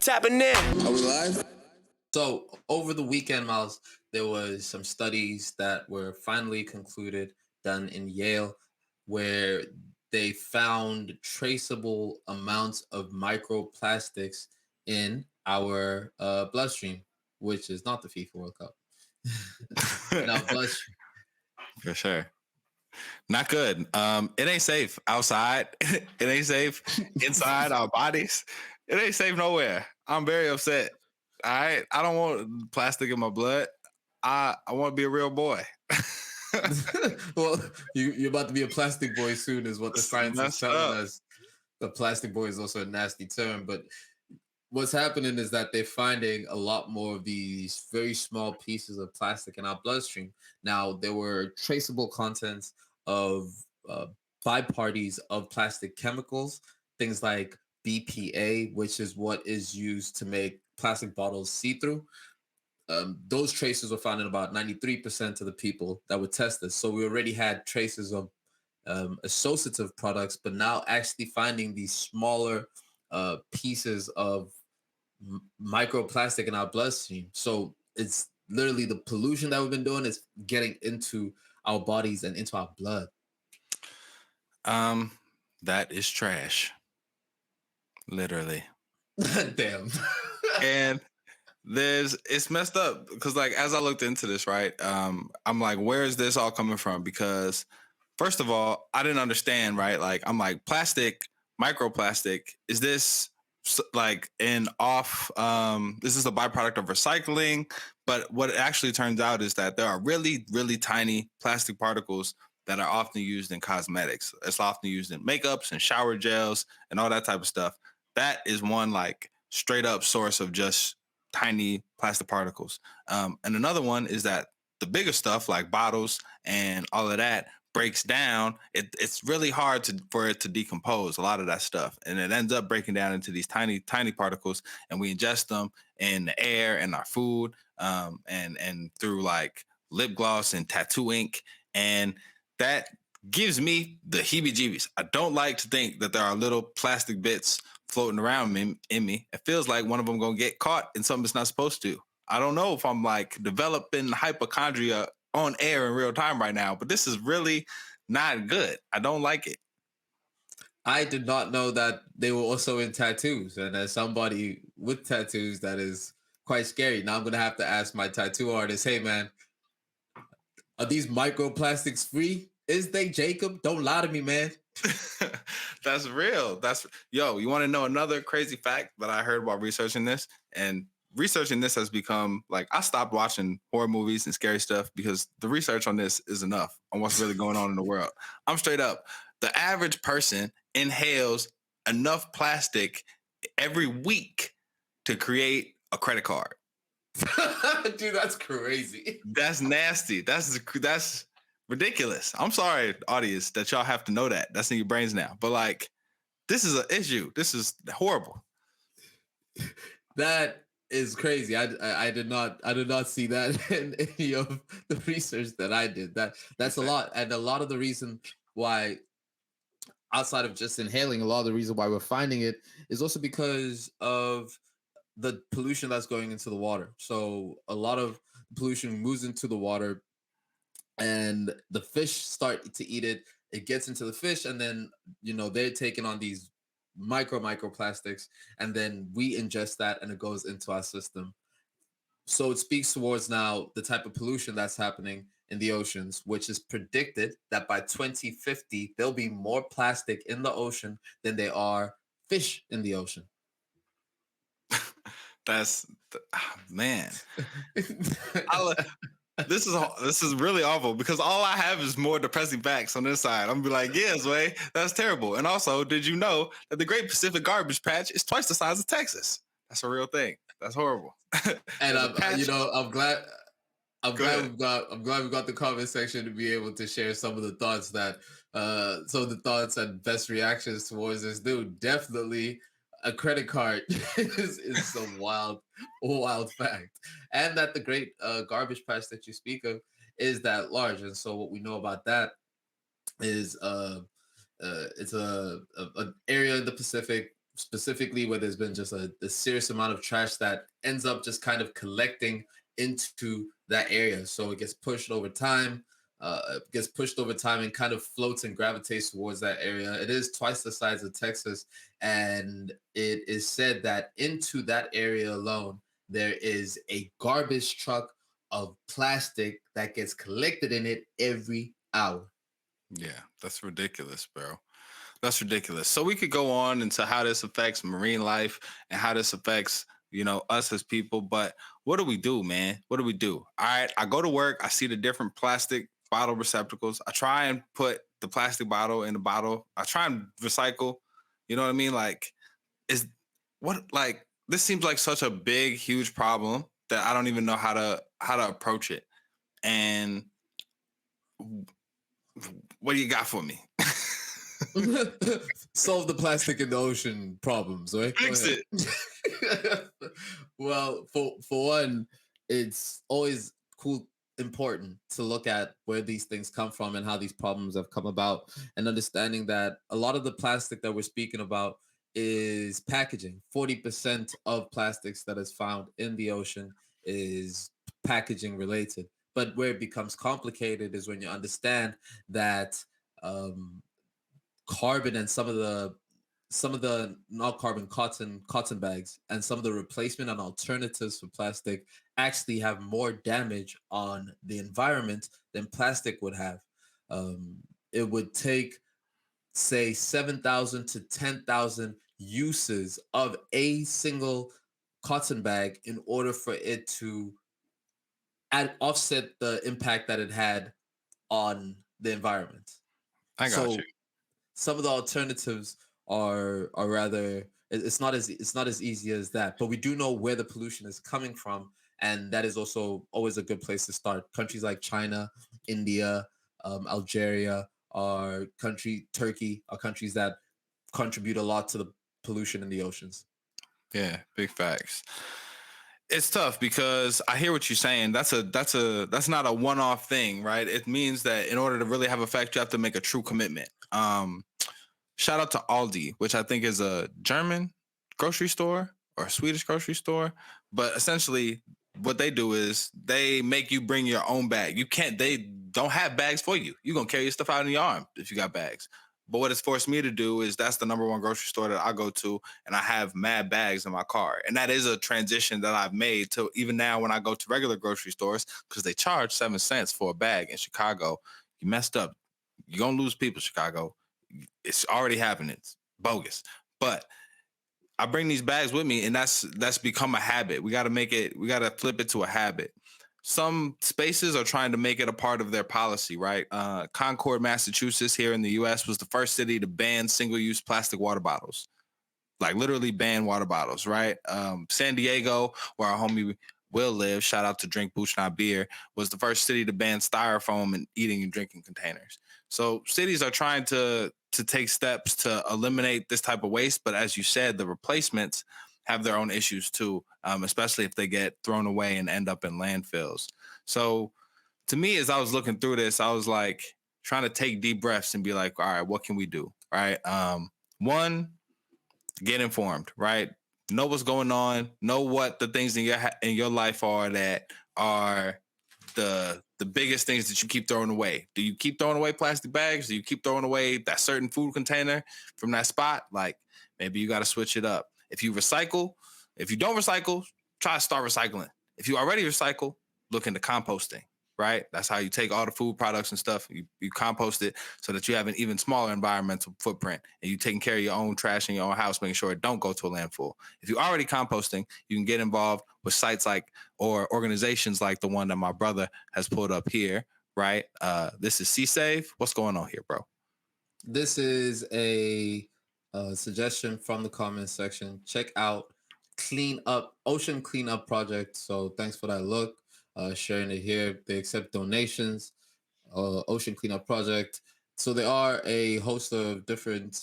Tapping in. Are we live? So over the weekend, Miles, there was some studies that were finally concluded, done in Yale, where they found traceable amounts of microplastics in our bloodstream, which is not the FIFA World Cup. In our bloodstream. For sure. Not good. It ain't safe outside. It ain't safe inside our bodies. It ain't safe nowhere. I'm very upset. All right. I don't want plastic in my blood. I want to be a real boy. Well, you're about to be a plastic boy soon, is what the science is telling us. The plastic boy is also a nasty term, but what's happening is that they're finding a lot more of these very small pieces of plastic in our bloodstream. Now, there were traceable contents of biparties of plastic chemicals, things like BPA, which is what is used to make plastic bottles see-through. Those traces were found in about 93% of the people that were tested. So we already had traces of associative products, but now actually finding these smaller pieces of microplastic in our bloodstream. So it's literally the pollution that we've been doing is getting into our bodies and into our blood. That is trash. Literally. Damn. And it's messed up because, like, as I looked into this, right, I'm like, where is this all coming from? Because first of all, I didn't understand, right? Like, I'm like, plastic, microplastic, is this like this is a byproduct of recycling? But what it actually turns out is that there are really, really tiny plastic particles that are often used in cosmetics. It's often used in makeups and shower gels and all that type of stuff. That is one, like, straight up source of just tiny plastic particles. And another one is that the bigger stuff like bottles and all of that breaks down. It's really hard for it to decompose, a lot of that stuff. And it ends up breaking down into these tiny, tiny particles, and we ingest them in the air and our food, and through like lip gloss and tattoo ink. And that gives me the heebie-jeebies. I don't like to think that there are little plastic bits floating around in me. It feels like one of them gonna get caught in something it's not supposed to. I don't know if I'm like developing hypochondria on air in real time right now, but this is really not good. I don't like it. I did not know that they were also in tattoos, and as somebody with tattoos, that is quite scary. Now I'm gonna have to ask my tattoo artist, hey man, are these microplastics free? Is they, Jacob? Don't lie to me, man. That's real. You want to know another crazy fact that I heard while researching this? And researching this has become like, I stopped watching horror movies and scary stuff because the research on this is enough on what's really going on in the world. I'm straight up. The average person inhales enough plastic every week to create a credit card. Dude, that's crazy. That's nasty. That's ridiculous. I'm sorry, audience, that y'all have to know that. That's in your brains now. But like, this is an issue. This is horrible. That is crazy. I did not see that in any of the research that I did. That's a lot. And a lot of the reason why, outside of just inhaling, a lot of the reason why we're finding it is also because of the pollution that's going into the water. So a lot of pollution moves into the water and the fish start to eat it. It gets into the fish, and then they're taking on these microplastics, and then we ingest that, and it goes into our system. So it speaks towards now the type of pollution that's happening in the oceans, which is predicted that by 2050 there'll be more plastic in the ocean than there are fish in the ocean. Man. This is really awful because all I have is more depressing facts on this side. I'm gonna be like, yes, way, that's terrible. And also, did you know that the Great Pacific Garbage Patch is twice the size of Texas? That's a real thing. That's horrible. And I'm glad we've got the comment section to be able to share some of the thoughts and best reactions towards this dude. Definitely a credit card is some wild fact. And that the great garbage patch that you speak of is that large. And so what we know about that is it's an area in the Pacific specifically where there's been just a serious amount of trash that ends up just kind of collecting into that area. So it gets pushed over time. It gets pushed over time and kind of floats and gravitates towards that area. It is twice the size of Texas, and it is said that into that area alone, there is a garbage truck of plastic that gets collected in it every hour. Yeah, that's ridiculous, bro. That's ridiculous. So we could go on into how this affects marine life and how this affects, us as people. But what do we do, man? What do we do? All right, I go to work. I see the different plastic bottle receptacles. I try and put the plastic bottle in the bottle. I try and recycle. You know what I mean? Like, is what like this seems like such a big, huge problem that I don't even know how to approach it. And what do you got for me? Solve the plastic in the ocean problems, right? Fix it. Well, for one, it's always important to look at where these things come from and how these problems have come about, and understanding that a lot of the plastic that we're speaking about is packaging. 40% of plastics that is found in the ocean is packaging related. But where it becomes complicated is when you understand that um, carbon and some of the not carbon cotton bags and some of the replacement and alternatives for plastic actually have more damage on the environment than plastic would have. um, it would take, say, 7,000 to 10,000 uses of a single cotton bag in order for it to offset the impact that it had on the environment. I got you. So some of the alternatives are rather it's not as easy as that, but we do know where the pollution is coming from, and that is also always a good place to start. Countries like China, India, Algeria, Turkey are countries that contribute a lot to the pollution in the oceans. Yeah, big facts. It's tough because I hear what you're saying. That's not a one-off thing, right? It means that in order to really have effect, you have to make a true commitment. Shout out to Aldi, which I think is a German grocery store or a Swedish grocery store. But essentially, what they do is they make you bring your own bag. They don't have bags for you. You're gonna carry your stuff out in your arm if you got bags. But what it's forced me to do is that's the number one grocery store that I go to, and I have mad bags in my car. And that is a transition that I've made to even now when I go to regular grocery stores because they charge 7 cents for a bag in Chicago. You messed up. You're gonna lose people, Chicago. It's already happening. It's bogus. But I bring these bags with me, and that's become a habit. We got to make it. We got to flip it to a habit. Some spaces are trying to make it a part of their policy, right? Concord, Massachusetts, here in the U.S., was the first city to ban single-use plastic water bottles, like literally ban water bottles, right? San Diego, where our homie Will live, shout out to Drink Booch Not Beer, was the first city to ban styrofoam in eating and drinking containers. So cities are trying to take steps to eliminate this type of waste, but as you said, the replacements have their own issues too, especially if they get thrown away and end up in landfills. So to me, as I was looking through this, I was like trying to take deep breaths and be like, all right, what can we do? Right. One, get informed, right? Know what's going on. Know what the things in your life are that are the biggest things that you keep throwing away. Do you keep throwing away plastic bags? Do you keep throwing away that certain food container from that spot? Like maybe you got to switch it up. If you don't recycle, try to start recycling. If you already recycle, look into composting, right? That's how you take all the food products and stuff, you compost it so that you have an even smaller environmental footprint, and you taking care of your own trash in your own house, making sure it don't go to a landfill. If you're already composting, you can get involved with sites like or organizations like the one that my brother has pulled up here, right? This is C-Save. What's going on here, bro? This is a suggestion from the comments section. Check out Clean Up Ocean Cleanup Project. So thanks for that look. Sharing it here. They accept donations. Ocean Cleanup Project. So there are a host of different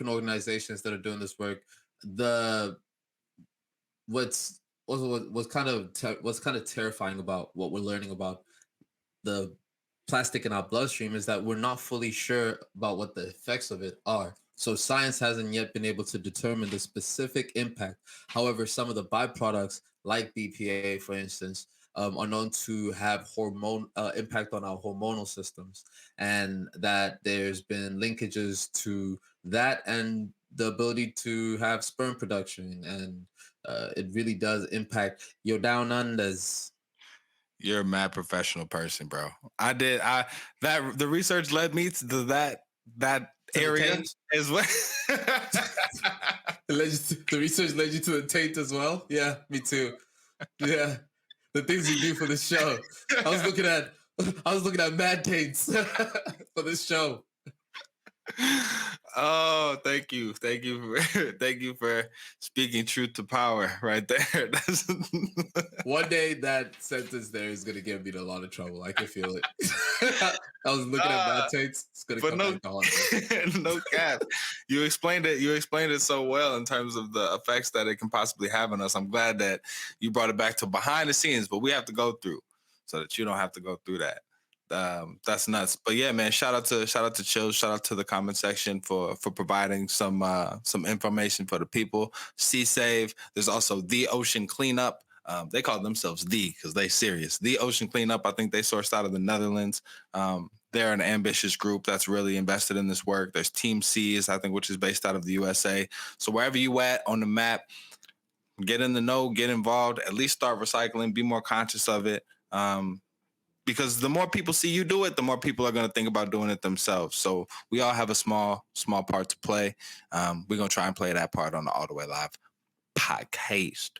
organizations that are doing this work. The what's also what's kind of terrifying about what we're learning about the plastic in our bloodstream is that we're not fully sure about what the effects of it are. So science hasn't yet been able to determine the specific impact. However, some of the byproducts, like BPA, for instance, are known to have hormone impact on our hormonal systems, and that there's been linkages to that and the ability to have sperm production, and it really does impact your down unders. You're a mad professional person, bro. I that the research led me to that To the area taint. as well. The research led you to the taint as well. Yeah, me too. Yeah, the things we do for the show. I was looking at mad taints for this show. Oh, thank you, thank you for speaking truth to power, right there. One day that sentence there is gonna get me in a lot of trouble. I can feel it. I was looking at mad taints. It's gonna but come no, back to haunt me. no cap. You explained it. You explained it so well in terms of the effects that it can possibly have on us. I'm glad that you brought it back to behind the scenes, but we have to go through so that you don't have to go through that. That's nuts. But yeah, man, shout out to Chill, shout out to the comment section for providing some information for the people. Sea Save. There's also the Ocean Cleanup. They call themselves because they serious. The Ocean Cleanup. I think they sourced out of the Netherlands. They're an ambitious group that's really invested in this work. There's Team Seas, I think, which is based out of the USA. So wherever you at on the map, get in the know, get involved. At least start recycling. Be more conscious of it. Because the more people see you do it, the more people are going to think about doing it themselves. So we all have a small part to play. We're going to try and play that part on the All the Way Live podcast.